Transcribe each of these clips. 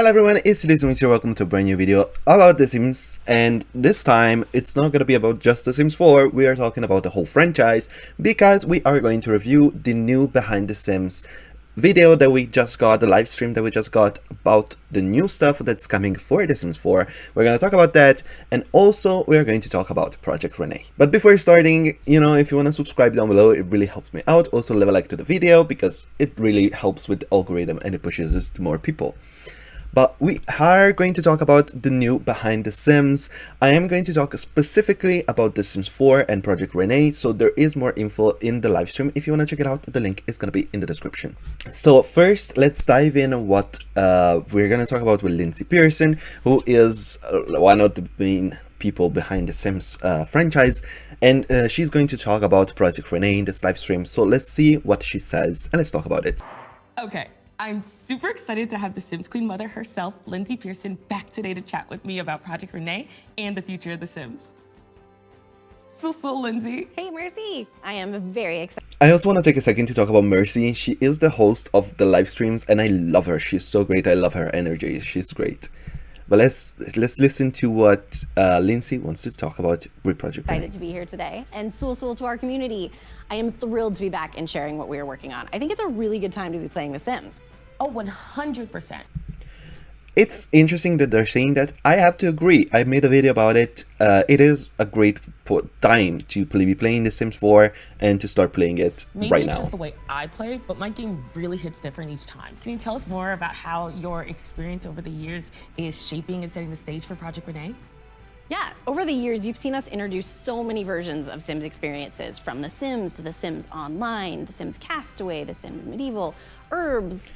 Hello everyone, it's Simmuz here. Welcome to a brand new video about The Sims, and this time it's not going to be about just The Sims 4, we are talking about the whole franchise because we are going to review the new Behind the Sims video that we just got, the live stream that we just got about the new stuff that's coming for The Sims 4. We're going to talk about that, and also we are going to talk about Project Rene. But before starting, if you want to subscribe down below, it really helps me out. Also leave a like to the video because it really helps with the algorithm and it pushes us to more people. But we are going to talk about the new Behind the Sims. I am going to talk specifically about The Sims 4 and Project Rene, so there is more info in the live stream. If you want to check it out, the link is going to be in the description. So first, let's dive in what we're going to talk about with Lindsay Pearson, who is one of the main people behind the Sims franchise, and she's going to talk about Project Rene in this live stream. So let's see what she says, and let's talk about it. Okay. I'm super excited to have the Sims Queen Mother herself, Lindsay Pearson, back today to chat with me about Project Rene and the future of The Sims. So Lindsay. Hey, Mercy. I am very excited. I also want to take a second to talk about Mercy. She is the host of the live streams, and I love her. She's so great. I love her energy. She's great. But let's listen to what Lindsay wants to talk about with Project Rene. Excited to be here today. And Sul to our community. I am thrilled to be back and sharing what we are working on. I think it's a really good time to be playing The Sims. Oh, 100%. It's interesting that they're saying that. I have to agree. I made a video about it. It is a great time to be playing The Sims 4 and to start playing it right now. Maybe it's just the way I play, but my game really hits different each time. Can you tell us more about how your experience over the years is shaping and setting the stage for Project Rene? Yeah, over the years, you've seen us introduce so many versions of Sims experiences, from The Sims to The Sims Online, The Sims Castaway, The Sims Medieval, Herbs.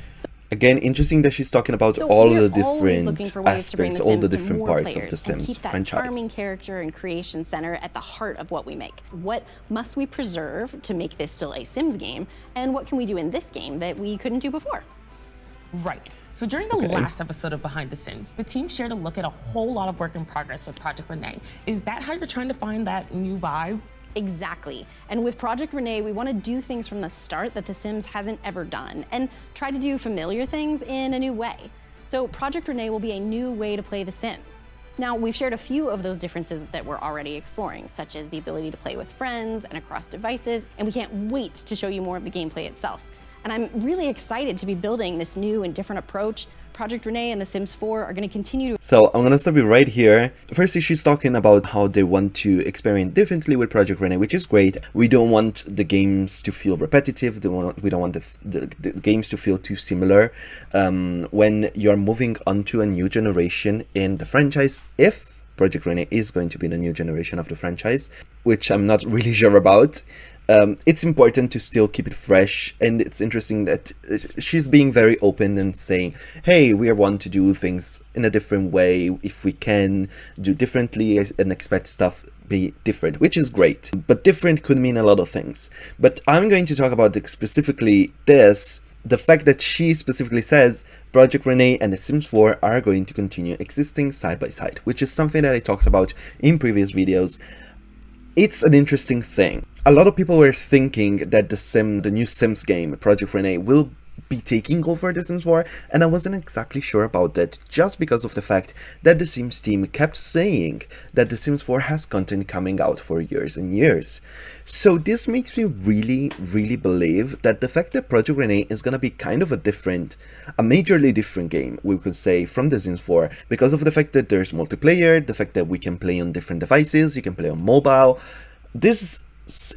Again, interesting that she's talking about all the different aspects, all the different parts of the Sims franchise. Keep that charming character and creation center at the heart of what we make. What must we preserve to make this still a Sims game, and what can we do in this game that we couldn't do before? Right. So during the last episode of Behind the Sims, the team shared a look at a whole lot of work in progress with Project Rene. Is that how you're trying to find that new vibe? Exactly. And with Project Rene, we want to do things from the start that The Sims hasn't ever done and try to do familiar things in a new way. So Project Rene will be a new way to play The Sims. Now, we've shared a few of those differences that we're already exploring, such as the ability to play with friends and across devices, and we can't wait to show you more of the gameplay itself. And I'm really excited to be building this new and different approach. Project Rene and The Sims 4 are going to continue to... So I'm going to stop you right here. Firstly, she's talking about how they want to experiment differently with Project Rene, which is great. We don't want the games to feel repetitive. We don't want the games to feel too similar. When you're moving on to a new generation in the franchise, if Project Rene is going to be the new generation of the franchise, which I'm not really sure about, it's important to still keep it fresh, and it's interesting that she's being very open and saying, hey, we want to do things in a different way, if we can do differently and expect stuff be different, which is great. But different could mean a lot of things. But I'm going to talk about specifically this, the fact that she specifically says Project Rene and The Sims 4 are going to continue existing side by side, which is something that I talked about in previous videos. It's an interesting thing. A lot of people were thinking that the new Sims game, Project Rene, will be taking over The Sims 4, and I wasn't exactly sure about that, just because of the fact that the Sims team kept saying that The Sims 4 has content coming out for years and years. So this makes me really believe that the fact that Project Rene is gonna be kind of a majorly different game, we could say, from The Sims 4, because of the fact that there's multiplayer, the fact that we can play on different devices, you can play on mobile. This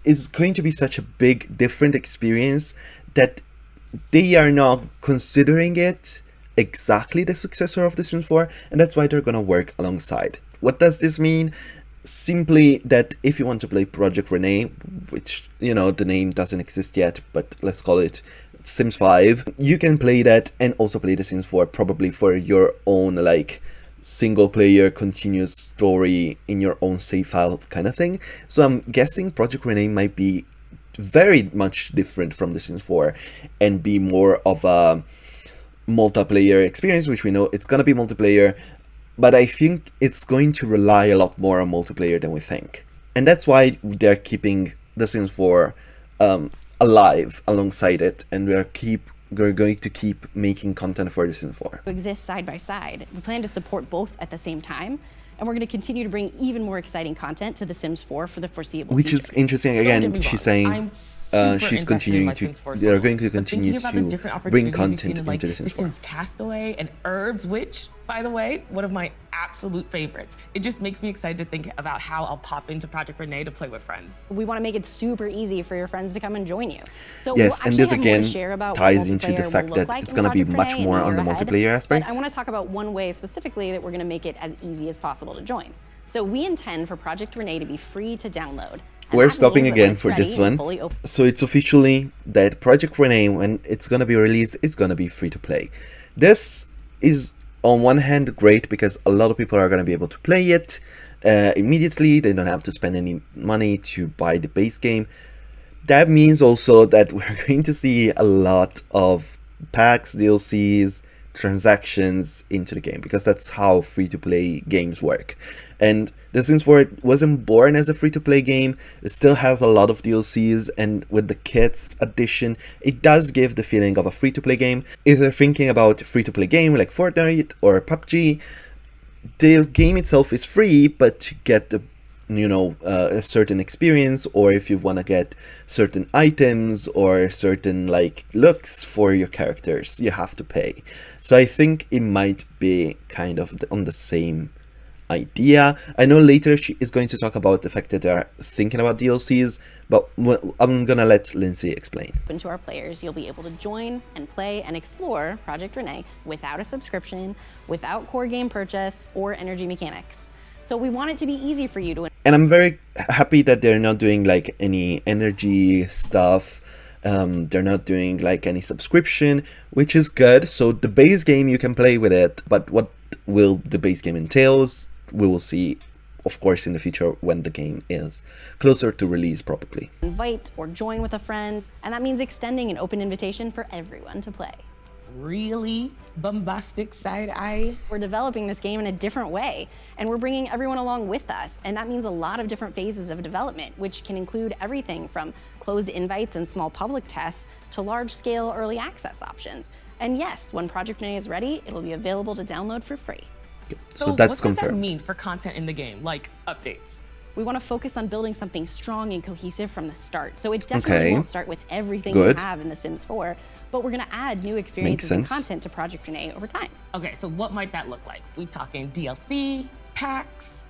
is going to be such a big different experience that they are not considering it exactly the successor of The Sims 4, and that's why they're gonna work alongside. What does this mean? Simply that if you want to play Project Rene, which, the name doesn't exist yet, but let's call it Sims 5, you can play that and also play The Sims 4, probably for your own, single player continuous story in your own save file kind of thing. So I'm guessing Project Rene might be very much different from The Sims 4 and be more of a multiplayer experience, which we know it's gonna be multiplayer, but I think it's going to rely a lot more on multiplayer than we think. And that's why they're keeping The Sims 4 alive alongside it, and we are keep we're going to keep making content for The Sims 4. Exist side by side. We plan to support both at the same time, and we're going to continue to bring even more exciting content to The Sims 4 for the foreseeable Which future. is interesting. Don't get Again, me she's wrong, saying I'm super she's invested in continuing my to, Sims 4 they're solo, going to but continue thinking about the to different bring opportunities we've content seen in, into The Sims 4. Sims Castaway and Herbs, which, by the way, one of my absolute favorites. It just makes me excited to think about how I'll pop into Project Rene to play with friends. We want to make it super easy for your friends to come and join you. So Yes, we'll and this actually have more again to share about ties what into the multiplayer fact will look that like it's in going to be Project much Rene more in on the year ahead. multiplayer aspect. But I want to talk about one way specifically that we're going to make it as easy as possible to join. So we intend for Project Rene to be free to download. And We're that stopping means that when again it's for ready this and one. fully open- So it's officially that Project Rene, when it's gonna be released, it's gonna be free to play. This is on one hand great because a lot of people are gonna be able to play it immediately. They don't have to spend any money to buy the base game. That means also that we're going to see a lot of packs, DLCs, transactions into the game, because that's how free-to-play games work. And The Sims 4 wasn't born as a free-to-play game. It still has a lot of DLCs, and with the Kids edition, it does give the feeling of a free-to-play game. If they're thinking about free-to-play game like Fortnite or PUBG, the game itself is free, but to get the a certain experience, or if you want to get certain items or certain like looks for your characters, you have to pay. So I think it might be kind of on the same idea. I know later she is going to talk about the fact that they're thinking about DLCs, but I'm gonna let Lindsay explain. Open to our players, you'll be able to join and play and explore Project Rene without a subscription, without core game purchase, or energy mechanics. So we want it to be easy for you to. And I'm very happy that they're not doing like any energy stuff. They're not doing like any subscription, which is good. So the base game, you can play with it, but what will the base game entails, we will see, of course, in the future when the game is closer to release probably. Invite or join with a friend, and that means extending an open invitation for everyone to play. Really bombastic side eye. We're developing this game in a different way, and we're bringing everyone along with us, and that means a lot of different phases of development, which can include everything from closed invites and small public tests to large-scale early access options. And yes, when Project Rene is ready, it'll be available to download for free. So that's what does that confirmed. mean for content in the game, like updates? We want to focus on building something strong and cohesive from the start. So it definitely Okay. won't start with everything Good. you have in The Sims 4, but we're going to add new experiences and sense. content to Project Rene over time. Okay, so what might that look like? We talking DLC, packs?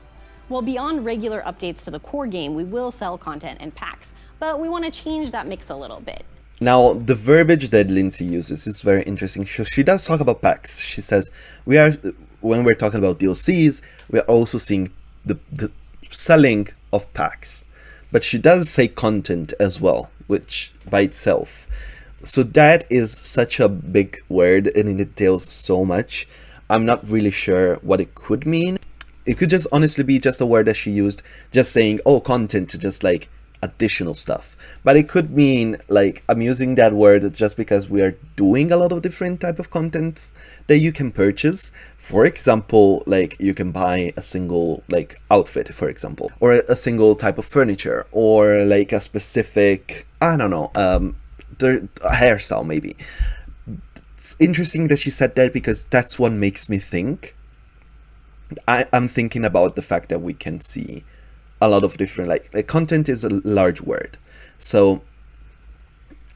Well, beyond regular updates to the core game, we will sell content and packs, but we want to change that mix a little bit. Now, the verbiage that Lindsay uses is very interesting. She does talk about packs. She says, when we're talking about DLCs, we are also seeing the selling of packs. But she does say content as well, which by itself. So that is such a big word and it entails so much. I'm not really sure what it could mean. It could just honestly be just a word that she used, just saying, oh, content, just like additional stuff. But it could mean like, I'm using that word just because we are doing a lot of different type of contents that you can purchase. For example, like you can buy a single like outfit, for example, or a single type of furniture, or like a specific, I don't know, a hairstyle maybe. It's interesting that she said that because that's what makes me think. I'm thinking about the fact that we can see a lot of different like content is a large word. So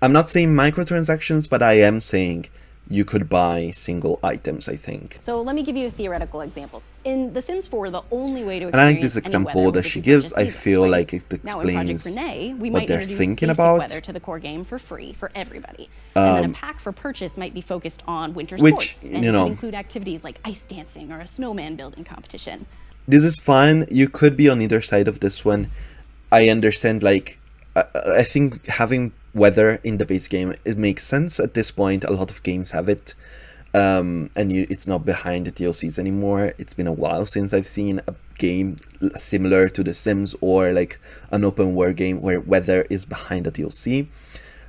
I'm not saying microtransactions, but I am saying you could buy single items, I think. So let me give you a theoretical example. In The Sims 4, the only way to And I experience like this any example weather that was if she you gives. purchase I seasons, feel right? like it Now in Project explains Rene, we what might they're introduce thinking basic about. weather to the core game for free for everybody. And then a pack for purchase might be focused on winter sports, and it could include activities like ice dancing or a snowman building competition. This is fun. You could be on either side of this one. I understand, like, I think having weather in the base game, it makes sense at this point. A lot of games have it. And it's not behind the DLCs anymore. It's been a while since I've seen a game similar to The Sims or like an open world game where weather is behind the DLC.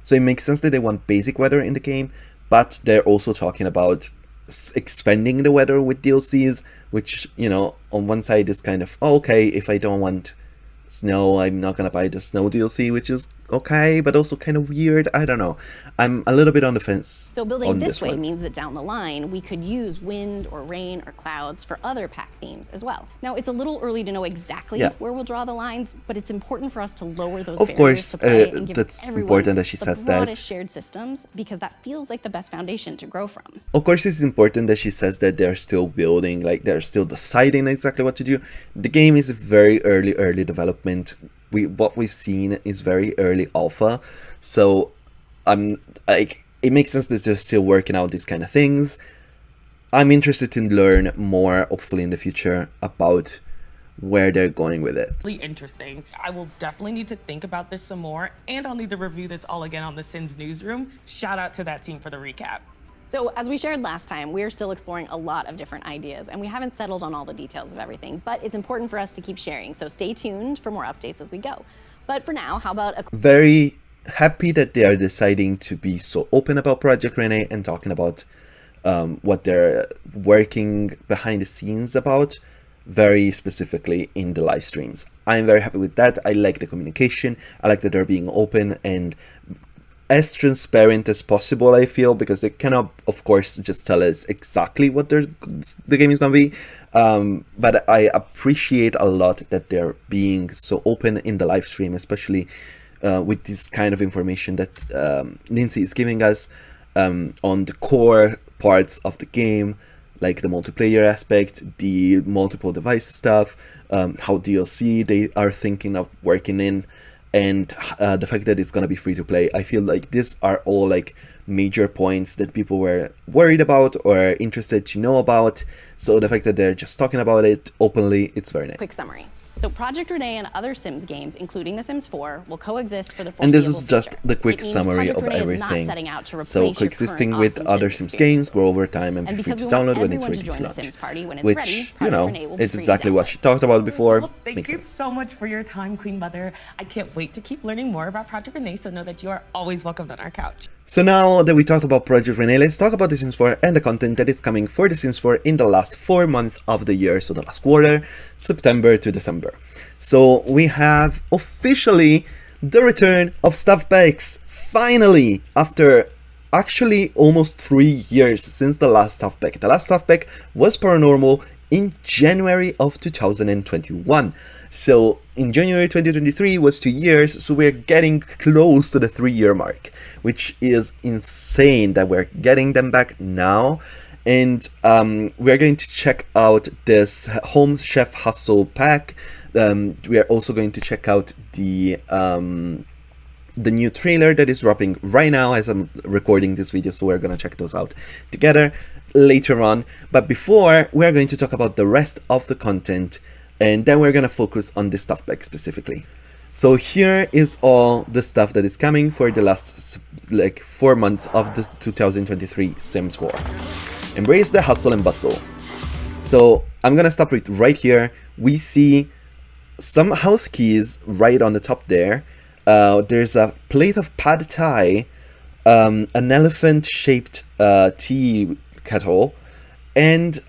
So it makes sense that they want basic weather in the game, but they're also talking about expanding the weather with DLCs, which, you know, on one side is kind of, oh, okay, if I don't want snow, I'm not gonna buy the snow DLC, which is okay, but also kind of weird. I don't know. I'm a little bit on the fence. So building on this way one. means that down the line, we could use wind or rain or clouds for other pack themes as well. Now, it's a little early to know exactly where we'll draw the lines, but it's important for us to lower those barriers to play and give that's everyone important that she the says broadest that. shared systems, because that feels like the best foundation to grow from. Of course, it's important that she says that they're still building, like they're still deciding exactly what to do. The game is very early development. What we've seen is very early alpha, so like it makes sense that they're still working out these kind of things. I'm interested to learn more, hopefully in the future, about where they're going with it. Really interesting. I will definitely need to think about this some more, and I'll need to review this all again on the Sims newsroom. Shout out to that team for the recap. So as we shared last time, we're still exploring a lot of different ideas, and we haven't settled on all the details of everything, but it's important for us to keep sharing, so stay tuned for more updates as we go. But for now, how about a... Very happy that they are deciding to be so open about Project Rene and talking about what they're working behind the scenes about, very specifically in the live streams. I'm very happy with that. I like the communication. I like that they're being open and as transparent as possible, I feel, because they cannot, of course, just tell us exactly what the game is going to be. But I appreciate a lot that they're being so open in the live stream, especially with this kind of information that Lindsay is giving us on the core parts of the game, like the multiplayer aspect, the multiple device stuff, how DLC they are thinking of working in, and the fact that it's gonna be free to play. I feel like these are all like major points that people were worried about or interested to know about. So the fact that they're just talking about it openly, it's very nice. Quick summary. So Project Rene and other Sims games, including The Sims 4, will coexist for the foreseeable And this is just future. the quick It means summary Project of Rene is not everything. setting out to So replace your coexisting current with awesome other Sims Sims experience. games, grow over time and be free because to we want download when it's everyone ready to to join the launch. Sims party when it's Which, ready, you Project know, Rene will be it's free to exactly what download. she talked about before. Well, thank Makes you sense. so much for your time, Queen Mother. I can't wait to keep learning more about Project Rene, so know that you are always welcomed on our couch. So now that we talked about Project Rene, let's talk about The Sims 4 and the content that is coming for The Sims 4 in the last 4 months of the year, so the last quarter, September to December. So we have officially the return of stuff packs, finally, after actually almost 3 years since the last stuff pack. The last stuff pack was Paranormal in January of 2021. So in January 2023 was 2 years, so we're getting close to the 3-year mark, which is insane that we're getting them back now. And we're going to check out this Home Chef Hustle pack. We are also going to check out the new trailer that is dropping right now as I'm recording this video, so we're gonna check those out together later on. But before, we're going to talk about the rest of the content, and then we're gonna focus on this stuff pack specifically. So here is all the stuff that is coming for the last like 4 months of the 2023 Sims 4. Embrace the hustle and bustle. So I'm gonna stop it right here. We see some house keys right on the top there. There's a plate of pad thai, an elephant-shaped tea kettle, and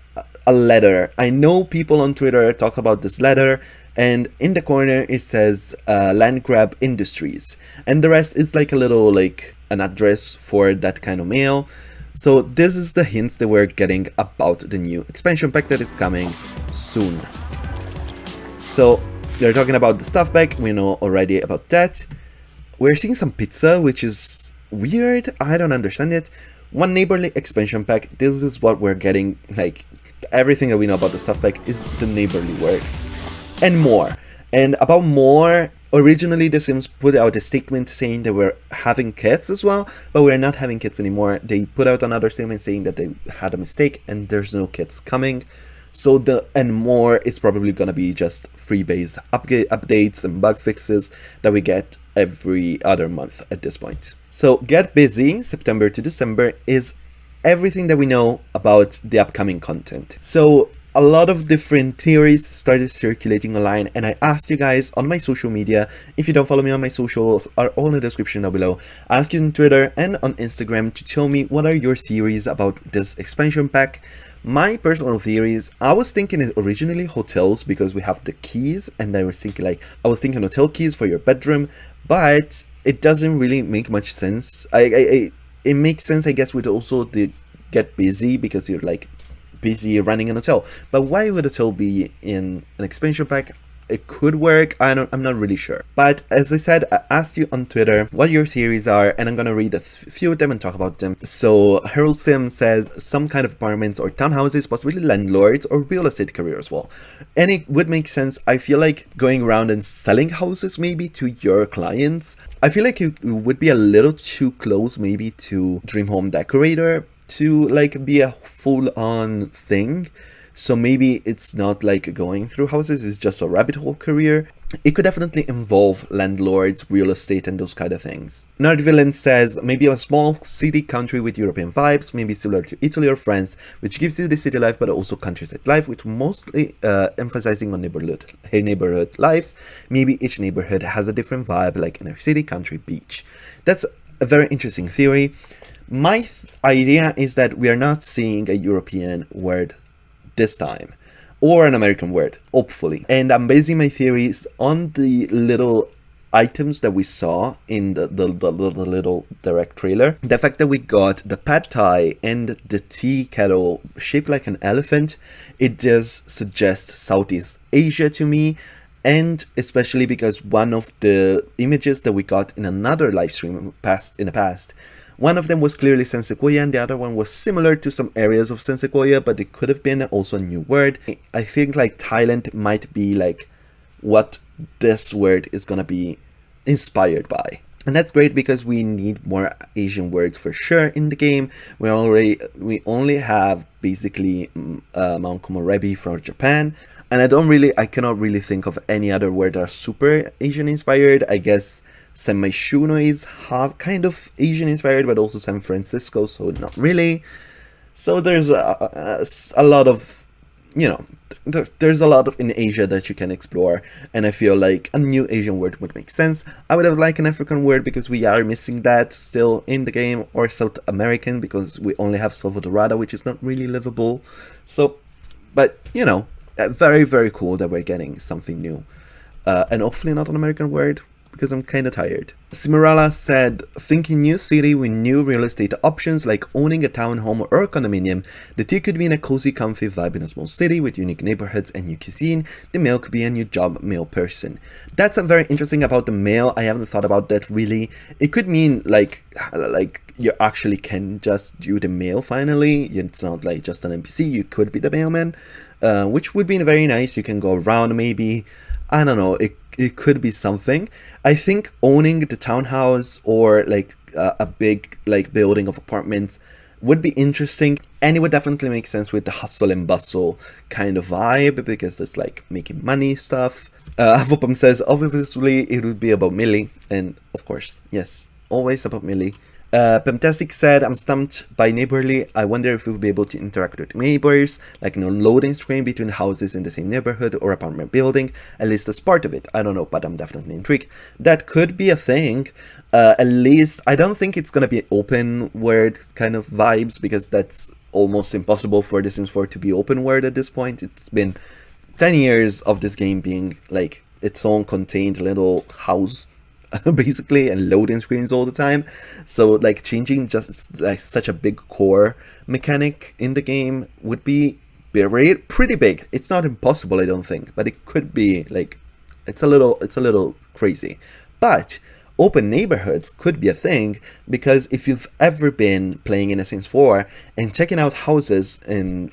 a letter. I know people on Twitter talk about this letter, and in the corner it says Landgrab Industries, and the rest is like a little like an address for that kind of mail. So this is the hints that we're getting about the new expansion pack that is coming soon. So they're talking about the stuff pack, we know already about that. We're seeing some pizza, which is weird, I don't understand it. One neighborly expansion pack, this is what we're getting, like everything that we know about the stuff pack is the neighborly word. And more. And about more, originally The Sims put out a statement saying that we're having kits as well, but we're not having kits anymore. They put out another statement saying that they had a mistake and there's no kits coming. So the and more is probably gonna be just free base updates and bug fixes that we get every other month at this point. So get busy, September to December is everything that we know about the upcoming content. So a lot of different theories started circulating online, and I asked you guys on my social media. If you don't follow me on my socials, are all in the description down below. I asked you on Twitter and on Instagram to tell me what are your theories about this expansion pack. My personal theories, I was thinking originally hotels because we have the keys, and I was thinking hotel keys for your bedroom, but it doesn't really make much sense. It makes sense, I guess, with also the get busy, because you're like busy running an hotel. But why would a hotel be in an expansion pack? It could work. I'm not really sure. But as I said, I asked you on Twitter what your theories are, and I'm gonna read a few of them and talk about them. So Harold Sim says some kind of apartments or townhouses, possibly landlords or real estate career as well. And it would make sense. I feel like going around and selling houses maybe to your clients. I feel like it would be a little too close maybe to Dream Home Decorator to like be a full-on thing. So maybe it's not like going through houses, it's just a rabbit hole career. It could definitely involve landlords, real estate, and those kind of things. Nerdvillain says maybe a small city country with European vibes, maybe similar to Italy or France, which gives you the city life but also countryside life, with mostly emphasizing on neighborhood life. Maybe each neighborhood has a different vibe, like inner city, country, beach. That's a very interesting theory. My idea is that we are not seeing a European word this time, or an American word, hopefully. And I'm basing my theories on the little items that we saw in the little direct trailer. The fact that we got the pad thai and the tea kettle shaped like an elephant, it just suggests Southeast Asia to me. And especially because one of the images that we got in another live stream in the past, one of them was clearly Sensequoia and the other one was similar to some areas of Sensequoia, but it could have been also a new word. I think like Thailand might be like what this word is gonna be inspired by. And that's great because we need more Asian words for sure in the game. We only have basically Mount Komorebi from Japan. And I cannot really think of any other word that are super Asian inspired. I guess San Myshuno is kind of Asian inspired, but also San Francisco, so not really. So there's a lot of, there's a lot of in Asia that you can explore, and I feel like a new Asian word would make sense. I would have liked an African word because we are missing that still in the game, or South American because we only have Salvadorada, which is not really livable. So, but very, very cool that we're getting something new, and hopefully not an American word, because I'm kind of tired. Simurala said, thinking new city with new real estate options like owning a townhome or a condominium. The tea could be in a cozy, comfy vibe in a small city with unique neighborhoods and new cuisine. The mail could be a new job mail person. That's a very interesting about the mail. I haven't thought about that really. It could mean like you actually can just do the mail finally. It's not like just an NPC. You could be the mailman, which would be very nice. You can go around maybe. I don't know. It could be something. I think owning the townhouse or like a big like building of apartments would be interesting, and it would definitely make sense with the hustle and bustle kind of vibe, because it's like making money stuff. Avopam says obviously it would be about Millie, and of course, yes, always about Millie. Pemtastic said, I'm stumped by neighborly. I wonder if we'll be able to interact with neighbors, like loading screen between houses in the same neighborhood or apartment building, at least as part of it. I don't know, but I'm definitely intrigued. That could be a thing. At least, I don't think it's gonna be open world kind of vibes, because that's almost impossible for The Sims 4 to be open world at this point. It's been 10 years of this game being like its own contained little house, basically, and loading screens all the time. So like changing just like such a big core mechanic in the game would be pretty big. It's not impossible, I don't think, but it could be like it's a little crazy. But open neighborhoods could be a thing, because if you've ever been playing in The Sims 4 and checking out houses in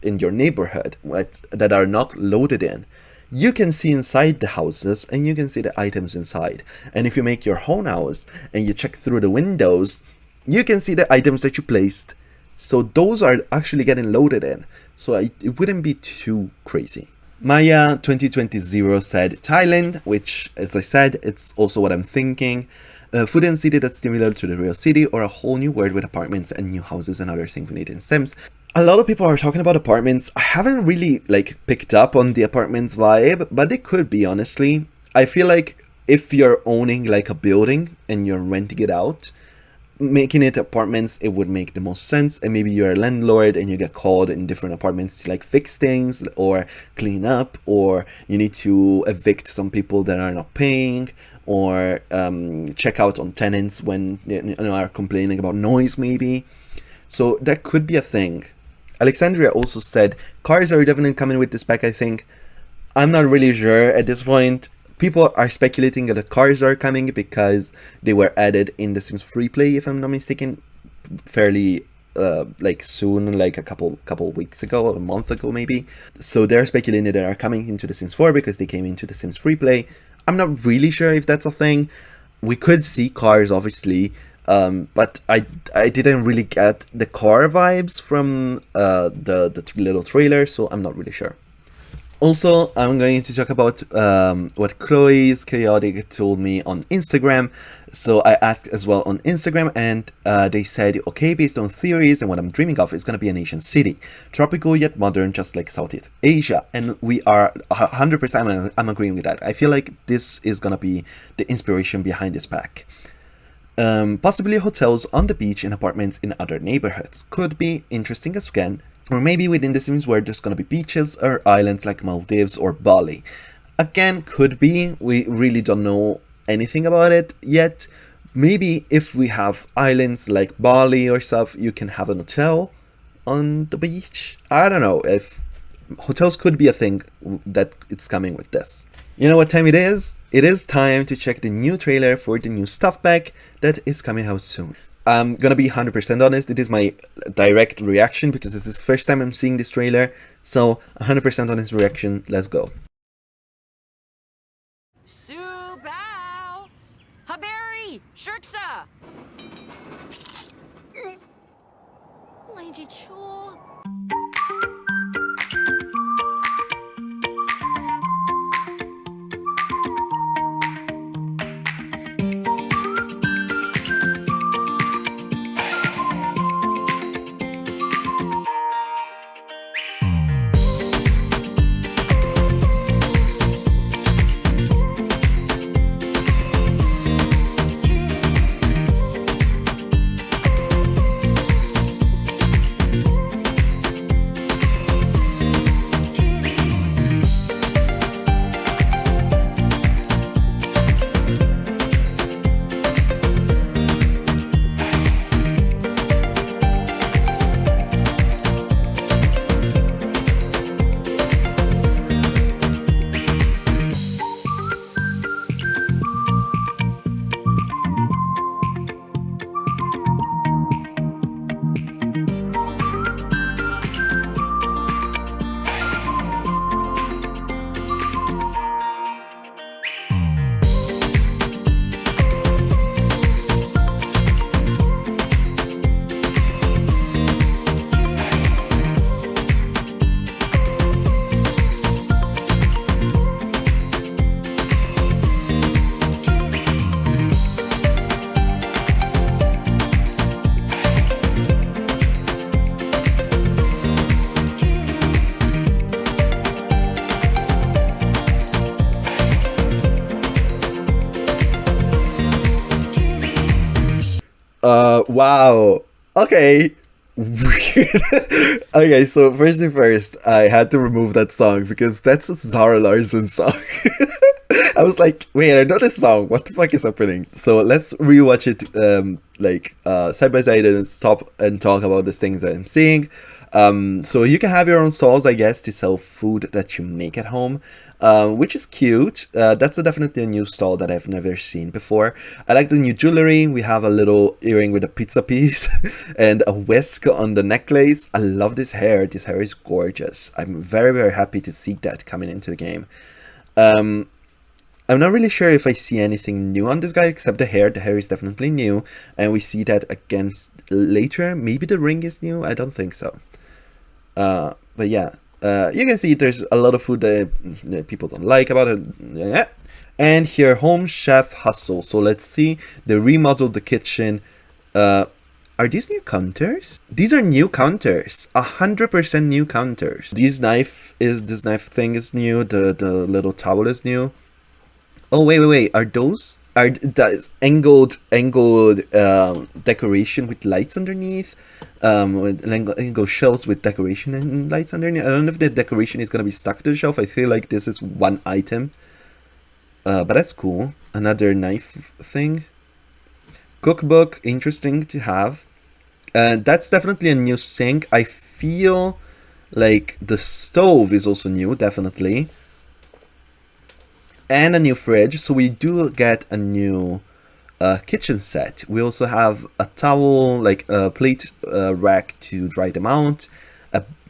your neighborhood that are not loaded in, you can see inside the houses and you can see the items inside. And if you make your own house and you check through the windows, you can see the items that you placed. So those are actually getting loaded in. So it wouldn't be too crazy. Maya 2020 said Thailand, which, as I said, it's also what I'm thinking. Food and city that's similar to the real city, or a whole new world with apartments and new houses and other things we need in Sims. A lot of people are talking about apartments. I haven't really picked up on the apartments vibe, but it could be, honestly. I feel like if you're owning a building and you're renting it out, making it apartments, it would make the most sense. And maybe you're a landlord and you get called in different apartments to fix things or clean up, or you need to evict some people that are not paying, or check out on tenants when are complaining about noise maybe. So that could be a thing. Alexandria also said cars are definitely coming with this pack, I think. I'm not really sure at this point. People are speculating that the cars are coming because they were added in The Sims Free Play, if I'm not mistaken, fairly like soon, like a couple weeks ago, or a month ago maybe. So they're speculating that they are coming into The Sims 4 because they came into The Sims Free Play. I'm not really sure if that's a thing. We could see cars, obviously, but I didn't really get the car vibes from the little trailer, so I'm not really sure. Also, I'm going to talk about what Chloe's Chaotic told me on Instagram. So I asked as well on Instagram, and they said, okay, based on theories and what I'm dreaming of, it's going to be an Asian city. Tropical yet modern, just like Southeast Asia. And we are 100%, I'm agreeing with that. I feel like this is going to be the inspiration behind this pack. Possibly hotels on the beach and apartments in other neighborhoods. Could be interesting as again. Or maybe within the Sims where there's gonna be beaches or islands like Maldives or Bali. Again, could be. We really don't know anything about it yet. Maybe if we have islands like Bali or stuff, you can have an hotel on the beach. I don't know if hotels could be a thing that it's coming with this. You know what time it is? It is time to check the new trailer for the new stuff pack that is coming out soon. I'm gonna be 100% honest, it is my direct reaction because this is the first time I'm seeing this trailer. So 100% honest reaction, let's go. Subao! Haberi! Shirksa! Langy Chul! Wow. Okay. Weird. Okay, so first thing first, I had to remove that song because that's a Zara Larsson song. I was like, wait, I know this song. What the fuck is happening? So let's rewatch it side by side and stop and talk about the things that I'm seeing. So you can have your own stalls, I guess, to sell food that you make at home, which is cute. That's definitely a new stall that I've never seen before. I like the new jewelry. We have a little earring with a pizza piece and a whisk on the necklace. I love this hair. This hair is gorgeous. I'm very, very happy to see that coming into the game. I'm not really sure if I see anything new on this guy except the hair. The hair is definitely new, and we see that again later. Maybe the ring is new. I don't think so. But yeah, you can see there's a lot of food that people don't like about it. Yeah. And here, home chef hustle. So let's see. They remodeled the kitchen. Are these new counters? These are new counters. 100% new counters. This knife thing is new. The little towel is new. Oh wait. Are those? That angled decoration with lights underneath, angled shelves with decoration and lights underneath. I don't know if the decoration is gonna be stuck to the shelf. I feel like this is one item. But that's cool. Another knife thing. Cookbook, interesting to have. That's definitely a new sink. I feel like the stove is also new, definitely. And a new fridge, so we do get a new kitchen set. We also have a towel, like a plate rack to dry them out,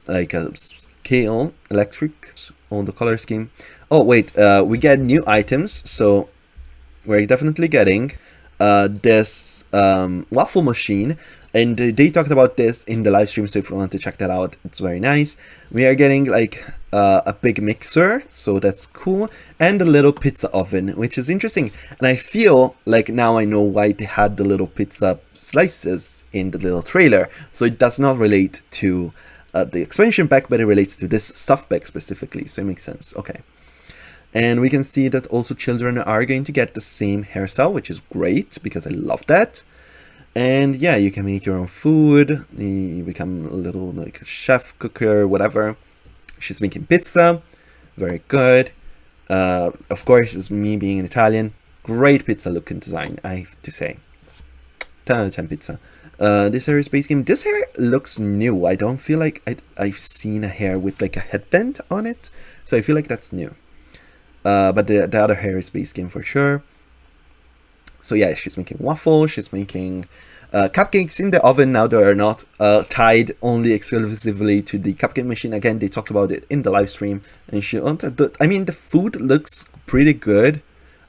like a scale, electric on the color scheme. Oh wait, we get new items, so we're definitely getting this waffle machine, and they talked about this in the live stream, so if you want to check that out, it's very nice. We are getting like a big mixer, so that's cool, and a little pizza oven, which is interesting. And I feel like now I know why they had the little pizza slices in the little trailer. So it does not relate to the expansion pack, but it relates to this stuff pack specifically, so it makes sense. Okay. And we can see that also children are going to get the same hairstyle, which is great because I love that. And yeah, you can make your own food. You become a little like chef, cooker, whatever. She's making pizza. Very good. Of course, it's me being an Italian. Great pizza look and design, I have to say. 10 out of 10 pizza. This hair is base game. This hair looks new. I don't feel like I've seen a hair with like a headband on it. So I feel like that's new. But the other hair is base game for sure. So yeah, she's making waffles, she's making cupcakes in the oven. Now they are not tied only exclusively to the cupcake machine. Again, they talked about it in the live stream. And I mean, the food looks pretty good.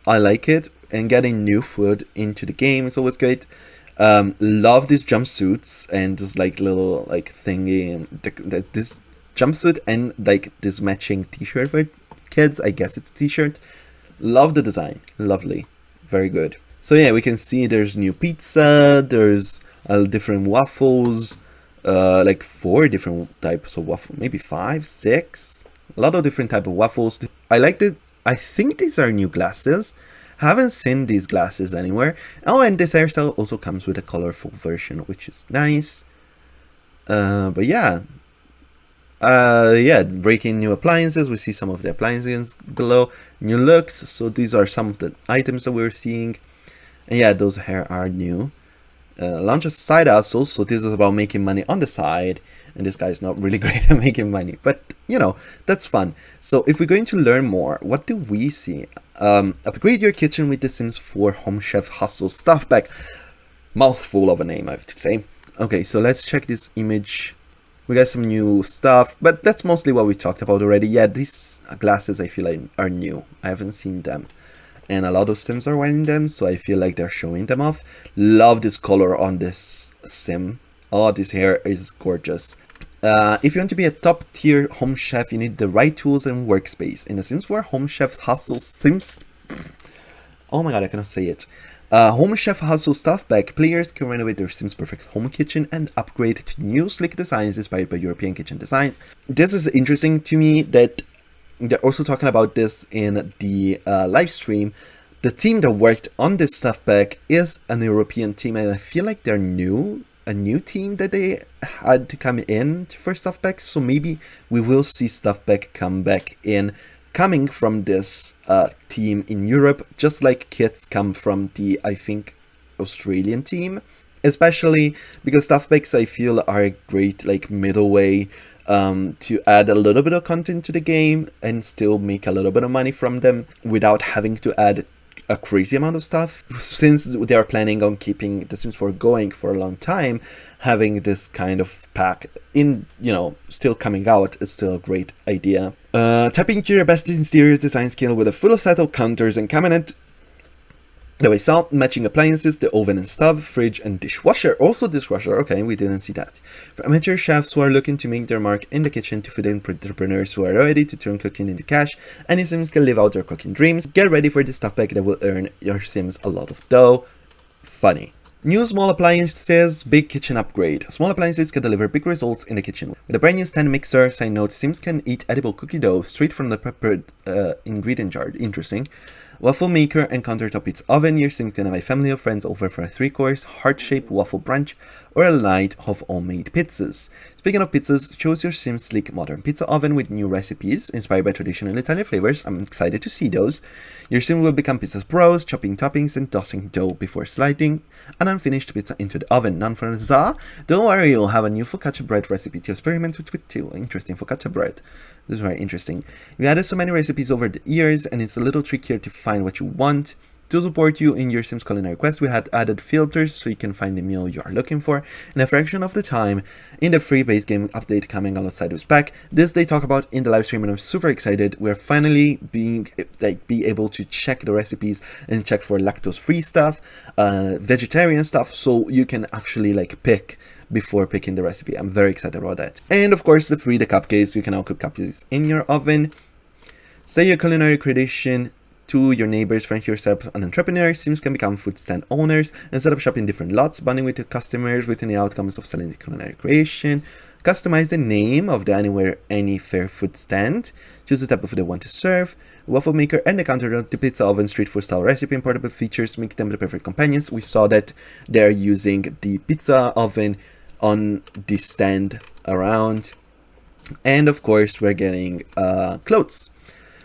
I like it. And getting new food into the game is always great. Love these jumpsuits and this like little like thingy. This jumpsuit and like this matching t-shirt for kids. I guess it's a t-shirt. Love the design. Lovely. Very good. So yeah, we can see there's new pizza, there's different waffles, like 4 different types of waffle, maybe 5, 6, a lot of different type of waffles. I liked it. I think these are new glasses. Haven't seen these glasses anywhere. Oh, and this hairstyle also comes with a colorful version, which is nice. But yeah. Yeah, breaking new appliances. We see some of the appliances below. New looks. So these are some of the items that we're seeing. And yeah, those hair are new. Launch a side hustle. So this is about making money on the side. And this guy is not really great at making money. But, you know, that's fun. So if we're going to learn more, what do we see? Upgrade your kitchen with The Sims 4 Home Chef Hustle Stuff Pack. Mouthful of a name, I have to say. Okay, so let's check this image. We got some new stuff, but that's mostly what we talked about already. Yeah, these glasses I feel like are new. I haven't seen them. And a lot of Sims are wearing them, so I feel like they're showing them off. Love this color on this Sim. Oh, this hair is gorgeous. If you want to be a top tier home chef, you need the right tools and workspace. In The Sims 4 Home Chef Hustle Sims... Oh my god, I cannot say it. Home Chef Hustle Stuff Pack. Players can renovate their Sims perfect home kitchen and upgrade to new slick designs inspired by European kitchen designs. This is interesting to me that they're also talking about this in the live stream. The team that worked on this stuff pack is an European team, and I feel like they're new. A new team that they had to come in for stuff packs. So maybe we will see stuff pack come back in, coming from this team in Europe, just like kits come from the, I think, Australian team. Especially because stuff packs I feel are a great like middle way to add a little bit of content to the game and still make a little bit of money from them without having to add a crazy amount of stuff. Since they are planning on keeping The Sims 4 going for a long time, having this kind of pack in, you know, still coming out is still a great idea. Tapping into your best interior design skill with a full set of counters and cabinet that we saw, matching appliances, the oven and stove, fridge and dishwasher. Also dishwasher, okay, we didn't see that. For amateur chefs who are looking to make their mark in the kitchen, to food entrepreneurs who are ready to turn cooking into cash, any Sims can live out their cooking dreams. Get ready for this stuff pack that will earn your Sims a lot of dough. Funny. New small appliances, big kitchen upgrade. Small appliances can deliver big results in the kitchen. With a brand new stand mixer, side note, Sims can eat edible cookie dough straight from the prepared ingredient jar. Interesting. waffle maker and countertop pizza oven. Your Sims can have a family of friends over for a 3-course, heart-shaped waffle brunch, or a night of homemade pizzas. Speaking of pizzas, choose your Sims sleek modern pizza oven with new recipes inspired by traditional Italian flavors. I'm excited to see those. Your Sim will become pizza's bros, chopping toppings and tossing dough before sliding an unfinished pizza into the oven. None for za? Don't worry, you'll have a new focaccia bread recipe to experiment with too. Interesting, focaccia bread. This is very interesting. We added so many recipes over the years, and it's a little trickier to find what you want. To support you in your Sims culinary quest, we had added filters so you can find the meal you are looking for in a fraction of the time in the free base game update coming alongside this pack. This they talk about in the live stream, and I'm super excited. We're finally be able to check the recipes and check for lactose-free stuff, vegetarian stuff, so you can actually pick before picking the recipe. I'm very excited about that. And of course, the cupcakes. You can now cook cupcakes in your oven. Say your culinary creation to your neighbors, friends, yourself, an entrepreneur. Sims can become food stand owners and set up shop in different lots, bonding with your customers within the outcomes of selling the culinary creation. Customize the name of the Anywhere Any Fair food stand. Choose the type of food they want to serve. Waffle maker and the counter, the pizza oven, street food style recipe and portable features make them the perfect companions. We saw that they're using the pizza oven on the stand around, and of course we're getting clothes.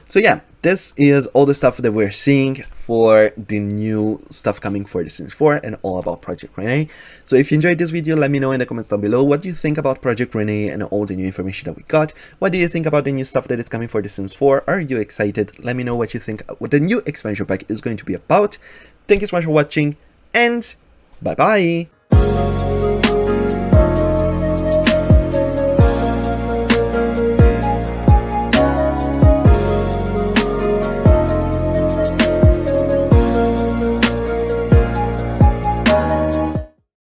So yeah, this is all the stuff that we're seeing for the new stuff coming for The Sims 4 and all about Project Rene. So if you enjoyed this video, let me know in the comments down below what you think about Project Rene and all the new information that we got. What do you think about the new stuff that is coming for The Sims 4? Are you excited? Let me know what you think what the new expansion pack is going to be about. Thank you so much for watching, and bye bye!